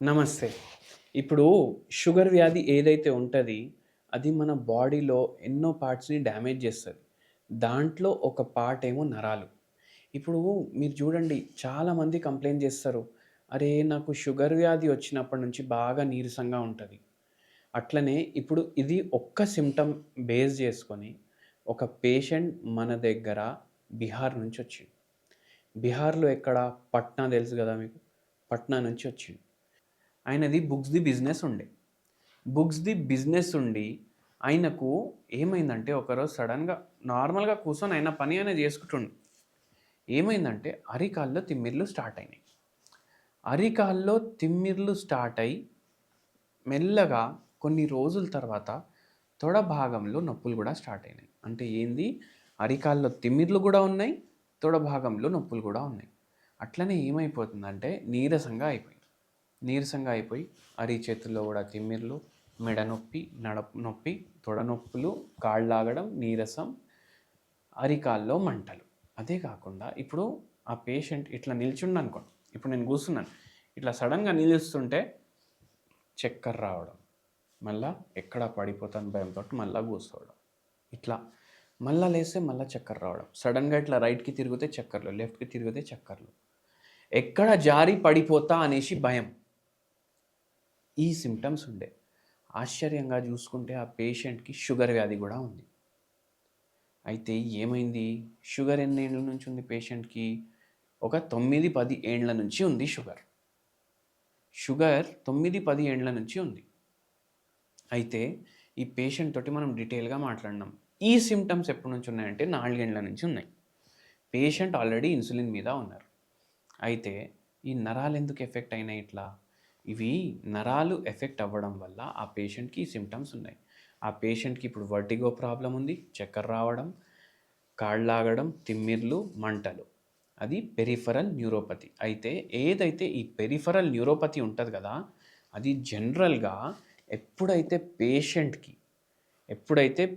నమస్తే. ఇప్పుడు షుగర్ వ్యాధి ఏదైతే ఉంటది, అది మన బాడీలో ఎన్నో పార్ట్స్‌ని డ్యామేజ్ చేస్తది. దాంట్లో ఒక పార్ట్ ఏమో నరాలు. ఇప్పుడు మీరు చూడండి చాలామంది కంప్లెయింట్ చేస్తారు. "అరే! నాకు షుగర్ వ్యాధి వచ్చినప్పటి నుంచి బాగా నీరసంగా ఉంటది." అట్లనే ఇప్పుడు ఇది ఒక్క సింప్టమ్ బేస్ చేసుకొని ఒక పేషెంట్ మన దగ్గర బీహార్ నుంచి వచ్చిండు. బీహార్‌లో ఎక్కడ? పట్నా తెలుసు గదా మీకు. పట్నా నుంచి వచ్చిండు. ఆయనది బుక్స్‌ది బిజినెస్ ఉండే. బుక్స్‌ది బిజినెస్ ఉండి, ఆయనకు ఏమైందంటే ఒకరోజు సడెన్‌గా నార్మల్‌గా కూర్చొని ఆయన పని ఆయన చేసుకుంటుండు. ఏమైందంటే అరికాల్లో తిమ్మిర్లు స్టార్ట్ అయినాయి. అరికాల్లో తిమ్మిర్లు స్టార్ట్ అయ్యి, మెల్లగా కొన్ని రోజుల తర్వాత తొడ భాగంలో నొప్పులు గూడా స్టార్ట్ అయినాయి. అంటే ఏంది? అరికాల్లో తిమ్మిర్లు గూడా ఉన్నాయి. తొడ భాగంలో నొప్పులు గూడా ఉన్నాయి. అట్లనే ఏమైపోతుందంటే నీరసంగా అయిపోయి అరిచేతుల్లో గూడా తిమ్మిర్లు, మెడ నొప్పి, నొప్పి, తొడ నొప్పులు, కాళ్ళు లాగడం, నీరసం, అరికాల్లో మంటలు. అదే కాకుండా ఇప్పుడు ఆ పేషెంట్ ఇట్లా నిల్చుండనుకోండి. ఇప్పుడు నేను కూర్చున్నాను. ఇట్లా సడెన్‌గా నిలుస్తుంటే చక్కర రావడం. మళ్ళా ఎక్కడ పడిపోతాను భయంతోటి మళ్ళా కూర్చోవడం. ఇట్లా మళ్ళా లేస్తే మళ్ళా చక్కర రావడం. సడెన్‌గా ఇట్లా రైట్‌కి తిరిగితే చక్కర్లు, లెఫ్ట్‌కి తిరిగితే చక్కర్లు. ఎక్కడ జారి పడిపోతా అనేసి భయం. ఈ సింప్టమ్స్ ఉండే. ఆశ్చర్యంగా చూసుకుంటే ఆ పేషెంట్‌కి షుగర్ వ్యాధి గూడా ఉంది. అయితే ఏమైంది? షుగర్ ఎన్నేండ్ల నుంచి ఉంది పేషెంట్‌కి? ఒక 9, 10 ఏండ్ల నుంచి ఉంది షుగర్. షుగర్ 9, 10 ఏండ్ల నుంచి ఉంది. అయితే ఈ పేషెంట్ తోటి మనం డీటెయిల్‌గా మాట్లాడినాం. ఈ సింప్టమ్స్ ఎప్పటి నుంచి ఉన్నాయంటే 4 ఏండ్ల నుంచి ఉన్నాయి. పేషెంట్ ఆల్రెడీ ఇన్సులిన్ మీద ఉన్నారు. అయితే ఈ నరాలు ఎందుకు ఎఫెక్ట్ అయినాయి ఇట్లా? ఇవి నరాలు ఎఫెక్ట్ అవ్వడం వల్ల ఆ పేషెంట్‌కి ఈ సింప్టమ్స్ ఉన్నాయి. ఆ పేషెంట్‌కి ఇప్పుడు వర్టిగో ప్రాబ్లమ్ ఉంది. చక్కర రావడం, కాళ్ళు లాగడం, తిమ్మిర్లు, మంటలు. అది పెరిఫెరల్ న్యూరోపతి. అయితే ఏదైతే ఈ పెరిఫెరల్ న్యూరోపతి ఉంటది కదా! అది జనరల్‌గా ఎప్పుడైతే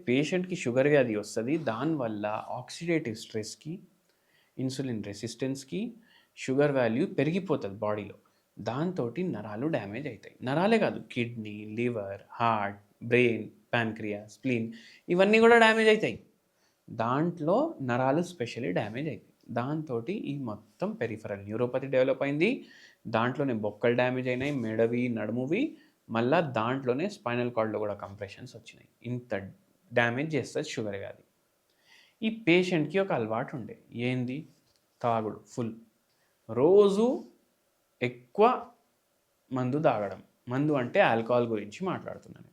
పేషెంట్‌కి షుగర్ వ్యాధి వస్తది, దానివల్ల ఆక్సిడేటివ్ స్ట్రెస్‌కి, ఇన్సులిన్ రెసిస్టెన్స్‌కి, షుగర్ వాల్యూ పెరిగిపోతది బాడీలో. దాంతోటి నరాలు డ్యామేజ్ అయితాయి. నరాలే కాదు kidney, liver, heart, brain, pancreas, spleen ఇవన్నీ కూడా డ్యామేజ్ అయితాయి. దాంట్లో నరాలు స్పెషల్లీ డ్యామేజ్ అయితాయి. దాంతోటి ఈ మొత్తం పెరిఫెరల్ న్యూరోపతి డెవలప్ అయింది. దాంట్లోనే బొక్కలు డ్యామేజ్ అయినాయి. మెడవి, నడుమువి. మళ్ళా దాంట్లోనే స్పైనల్ కార్డ్‌లో కూడా కంప్రెషన్స్ వచ్చినాయి. ఇంత డ్యామేజ్ చేస్తది షుగర్ వ్యాధి. ఈ పేషెంట్‌కి ఒక అలవాటు ఉండే. ఏంది? తాగుడు ఫుల్. రోజు ఎక్కువ మందు తాగడం. మందు అంటే ఆల్కహాల్ గురించి మాట్లాడుతున్నాను.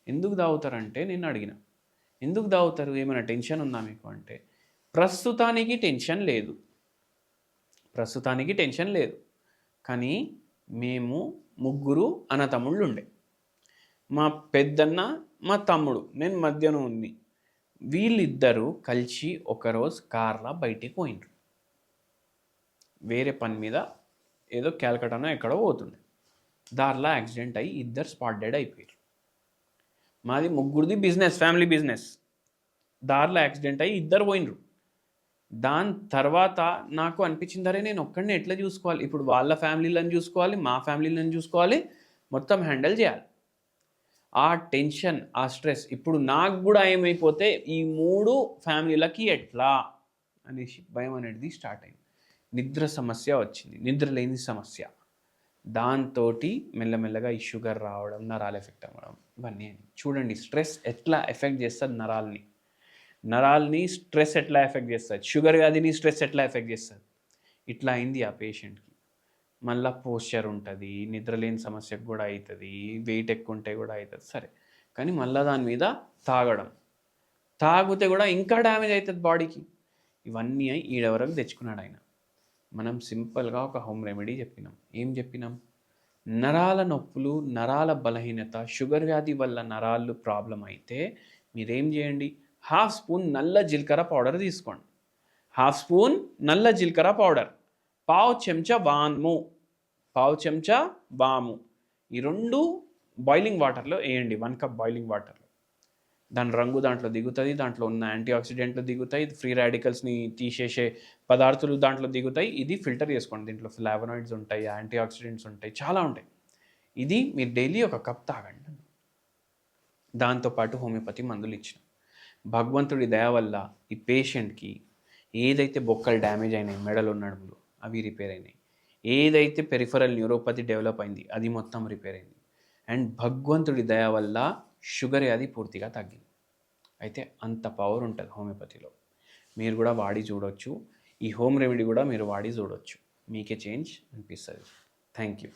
ఎందుకు తాగుతారంటే నేను అడిగిన. ఎందుకు తాగుతారు? ఏమైనా టెన్షన్ ఉందా మీకు అంటే, ప్రస్తుతానికి టెన్షన్ లేదు. కానీ మేము ముగ్గురు అన్నతమ్ముళ్ళుండే. మా పెద్దన్న, మా తమ్ముడు, నేను మధ్యన ఉంది. వీళ్ళిద్దరూ కలిసి ఒకరోజు కార్‌లో బయటికి పోయిండ్రు. వేరే పని మీద ఏదో క్యాల్కటానో ఎక్కడో పోతుండే. దారిలో యాక్సిడెంట్ అయ్యి ఇద్దరు స్పాట్ డెడ్ అయిపోయారు. మాది ముగ్గురిది బిజినెస్, ఫ్యామిలీ బిజినెస్. దారిలో యాక్సిడెంట్ అయ్యి ఇద్దరు పోయిండ్రు. దాని తర్వాత నాకు అనిపించింది, అరే నేను ఒక్కడినే ఎట్లా చూసుకోవాలి? ఇప్పుడు వాళ్ళ ఫ్యామిలీలను చూసుకోవాలి, మా ఫ్యామిలీలను చూసుకోవాలి, మొత్తం హ్యాండిల్ చేయాలి. ఆ టెన్షన్, ఆ స్ట్రెస్ ఇప్పుడు నాకు కూడా ఏమైపోతే ఈ 3 ఫ్యామిలీలకి ఎట్లా అనేసి భయం అనేది స్టార్ట్ అయింది. నిద్ర సమస్య వచ్చింది. నిద్ర లేని సమస్య. దాంతోటి మెల్లమెల్లగా ఈ షుగర్ రావడం, నరాలు ఎఫెక్ట్ అవ్వడం ఇవన్నీ చూడండి స్ట్రెస్ ఎట్లా ఎఫెక్ట్ చేస్తుంది నరాల్ని స్ట్రెస్ ఎట్లా ఎఫెక్ట్ చేస్తుంది, షుగర్ వ్యాధిని స్ట్రెస్ ఎట్లా ఎఫెక్ట్ చేస్తుంది. ఇట్లా అయింది ఆ పేషెంట్‌కి. మళ్ళా పోస్చర్ ఉంటుంది, నిద్రలేని సమస్యకు కూడా అవుతుంది, వెయిట్ ఎక్కువ ఉంటే కూడా అవుతుంది. సరే, కానీ మళ్ళీ దాని మీద తాగితే కూడా ఇంకా డ్యామేజ్ అవుతుంది బాడీకి. ఇవన్నీ ఈడ వరకు తెచ్చుకున్నాడు ఆయన. మనం సింపుల్గా ఒక హోమ్ రెమెడీ చెప్పినాం. ఏం చెప్పినాం? నరాల నొప్పులు, నరాల బలహీనత, షుగర్ వ్యాధి వల్ల నరాలు ప్రాబ్లం అయితే మీరేం చేయండి? హాఫ్ స్పూన్ నల్ల జీలకర్ర పౌడర్ తీసుకోండి. హాఫ్ స్పూన్ నల్ల జీలకర్ర పౌడర్, పావు చెంచా వాము ఈ రెండు బాయిలింగ్ వాటర్లో వేయండి. 1 కప్ బాయిలింగ్ వాటర్లో. దాని రంగు దాంట్లో దిగుతుంది, దాంట్లో ఉన్న యాంటీ ఆక్సిడెంట్లు దిగుతాయి, ఫ్రీ రాడికల్స్ని తీసేసే పదార్థాలు దాంట్లో దిగుతాయి. ఇది ఫిల్టర్ చేసుకోండి. దీంట్లో ఫ్లావనాయిడ్స్ ఉంటాయి, యాంటీ ఆక్సిడెంట్స్ ఉంటాయి, చాలా ఉంటాయి. ఇది మీరు డైలీ ఒక కప్ తాగండి. దాంతోపాటు హోమియోపతి మందులు ఇచ్చిన భగవంతుడి దయ వల్ల ఈ పేషెంట్కి ఏదైతే బొక్కలు డ్యామేజ్ అయినాయి, మెడలు నడుములు అవి రిపేర్ అయినాయి, ఏదైతే పెరిఫరల్ న్యూరోపతి డెవలప్ అయింది అది మొత్తం రిపేర్ అయింది, అండ్ భగవంతుడి దయ వల్ల షుగర్ అది పూర్తిగా తగ్గింది. అయితే అంత పవర్ ఉంటుంది హోమియోపతిలో. మీరు కూడా వాడి చూడవచ్చు. ఈ హోమ్ రెమెడీ కూడా మీరు వాడి చూడవచ్చు. మీకే చేంజ్ అనిపిస్తుంది. Thank you.